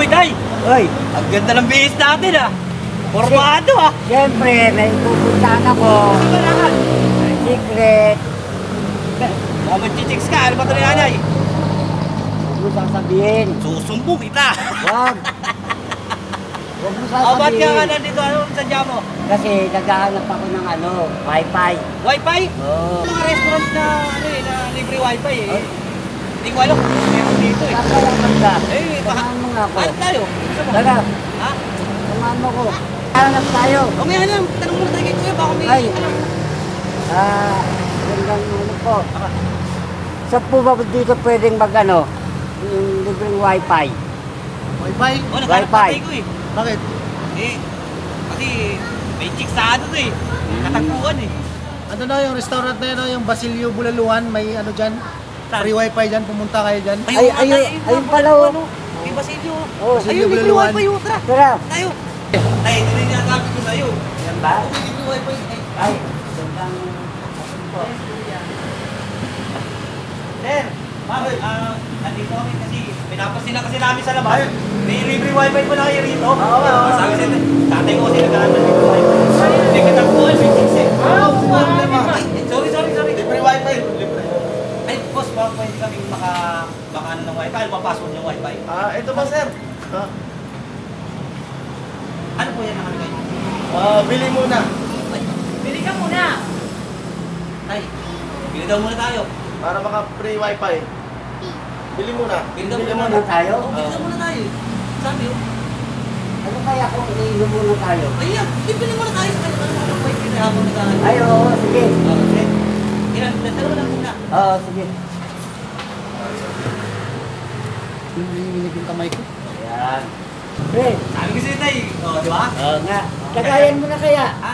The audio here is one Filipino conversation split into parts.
Uy, Tay! Oy, Ang ganda ng bihis natin ah! Formado ah! siyempre, may pupuntahan ako. Saan ba naman? Secret. Mga mag-chicks ka, ano ba ito ni nanay? Huwag mo sasabihin. Susumbong kita! Huwag. Huwag mo Ba't ka sasabihin. nandito? Anong sadya mo? Kasi naghahanap ako ng wifi. Wi-Fi? Oo. Mga restaurant na, na libre wifi eh. Ay. Hindi ko alam kung meron dito eh. Kakalaman ka. Eh, baka... Samahan mo nga ako. Ano tayo? Gusto mo? Tara, Ha? samahan mo ko. Hanap tayo. O may alam, tanong mo tayo kay Kuya, baka may Ay. alam. Gandang ano po. Sa po ba dito pwedeng yung libreng wifi? Wi-Fi? O, naghanap Wi-Fi. tatay ko eh. Bakit? Eh, kasi may chicks sa ano to eh. Katagpuan eh. Ano na yung restaurant na yun, no? Yung Basilio Bulaluan, may ano dyan? Saan? Free wifi dyan, pumunta kayo dyan. Ayun pala, oh. May Basilio. Oh, Ayun, libre Bulaluan. wifi yun. Tara, Tara. tayo. Tay, hindi na sabi ko sa'yo. Yan ba? Ako may libre wifi. Ay, gandang po. Sir, bakit? Nandito kami kasi pinapasin kasi namin sa labas. May libre wifi pa na kayo rito. Oo, oo. Sabi sa tatay ko kasi nagkaroon ng libre wifi. Hindi katagpuan, may chicks eh. Sorry. Libre wifi. Libre. Ay, boss, baka pwede kami baka ano ng wifi, papasok yung wifi. Ito ba, sir? Ano po yan nakalagay? Bili muna. Ay, bili ka muna! Ay, bili daw muna tayo. Para maka-free wifi. Bili muna. Bili daw Bili muna muna tayo? Oo, bili daw muna tayo. Sabi oh. Ano kaya kung iniinom muna tayo? Ayan, bili muna tayo sa kanila ng wifi na habang nag-aaral. Ay, oo, sige. Okay. Ilan, dalawa lang muna. Oo, sige. Hinihinig yung kamay ko. Ayan. Pre, Sabi ko sa'yo tayo, di ba? oo nga. Kagayan mo na kaya. Ha?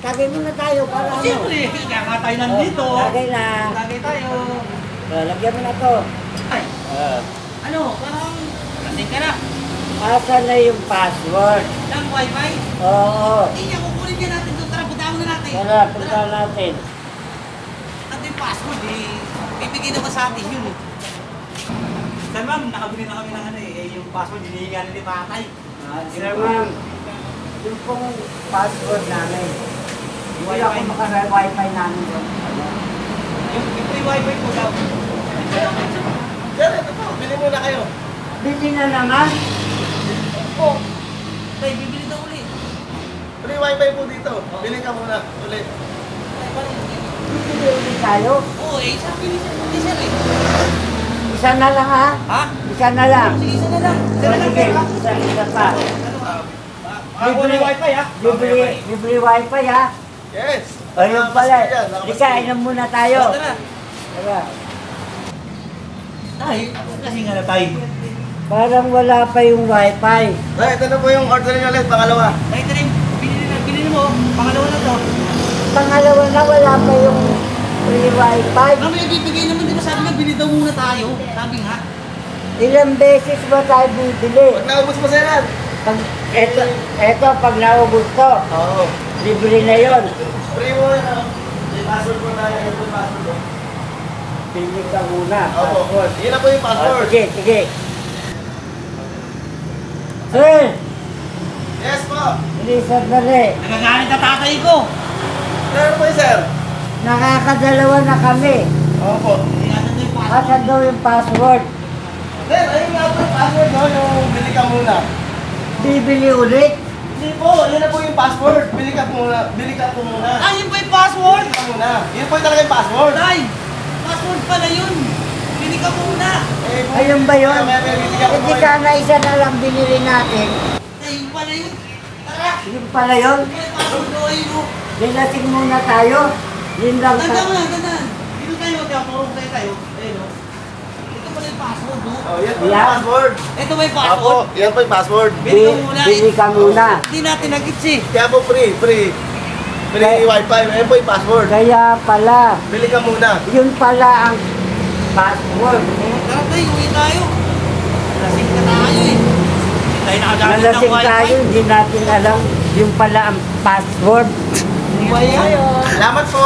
Kagay mo na tayo para ano. Siyempre, kaya nga tayo nandito. Kagay na. Lagay tayo. Lagyan mo na to. Ay, ano, parang lasing ka na. Asa na yung password? Ng wifi? Oo. Hindi niya, kukunin niya natin doon. Tara, puntahan na natin. Tara, punta natin. At yung password, bibigay naman sa atin yun eh. Sir ma'am, nakabili na kami ng ano yung password, hinihinga ni tatay. Sir ma'am, yung pong password namin. Hindi ako maka-wifi namin doon. Yung free wifi po daw. Sir, ito po. Bili muna kayo. Bili na naman. Oh, tay, bibili daw ulit. Free wifi po dito. Bili ka muna. Ulit. Bili ulit tayo. Oo, sabi ni sir eh. Isa na lang ha? Ha? Isa na lang. Sige, isa na lang. Isa na lang, Sige, sir, ha? isa pa. Libre wifi ha? Libre wifi ha? Yes. Ayun pala. Yan, Lika, inom muna tayo. Tara. Tara. Tay, kasi nga na tayo. Parang wala pa yung wifi. Ay, ito na po yung order niyo ulit. Pangalawa. Tay, tara, binili mo. Pangalawa na to. Pangalawa na wala pa yung free wifi. Mamaya bibigay naman, di ba sabi nga, bili daw muna tayo. Sabi nga. Ilang beses ba tayo bibili? Pag naubos mo, sir. Pag, eto, pag naubos to, Oo. libre na yon. Free mo na. May password po tayo. Ito yung password mo. Pili ka muna. Opo. Password. Yun na po yung Ah, password. sige. Sir, Yes po. hindi sandali. Nagagalit na tatay ko. Ano po yun, sir? Nakakadalawa na kami. Opo. Hindi nga na yung password. Asan daw yung password? Sir, ayun nga po yung password, no? Yung bili ka muna. Bibili ulit? Hindi po. Yun na po yung password. Bili ka muna. Bili ka po muna. Ah, yun pa yung password? Bili ka muna. Yun po yung talaga yung password. Tay, password pala yun. Bili ka muna. Eh, kung- Ayun ba yun? May bili ka Hindi muna. ka na isa na lang binili natin. Tay, yun pala yun. Tara. Yung pala yun? Yun yung password ko. Ayun mo. Lilasing muna tayo. Yun lang Tanda mo sa... na, tanda. Dito tayo, magkakurong tayo. Ayun o. Ito pala yung password, no? Oh, yan po yung Yan. password. Ito ba yung Apo, password? yan po yung password. Bili ka muna. Bili ka muna. Hindi natin nag-gets eh. Kaya po free. Free wifi. Yan po yung password. Kaya pala, Bili ka muna. yun pala ang password. Tara tayo, uwi tayo. Lasing ka tayo eh. Hindi tayo nakagamit ng Nalasing wifi. tayo, hindi natin alam yung pala ang password. Ano ba yan? Salamat po.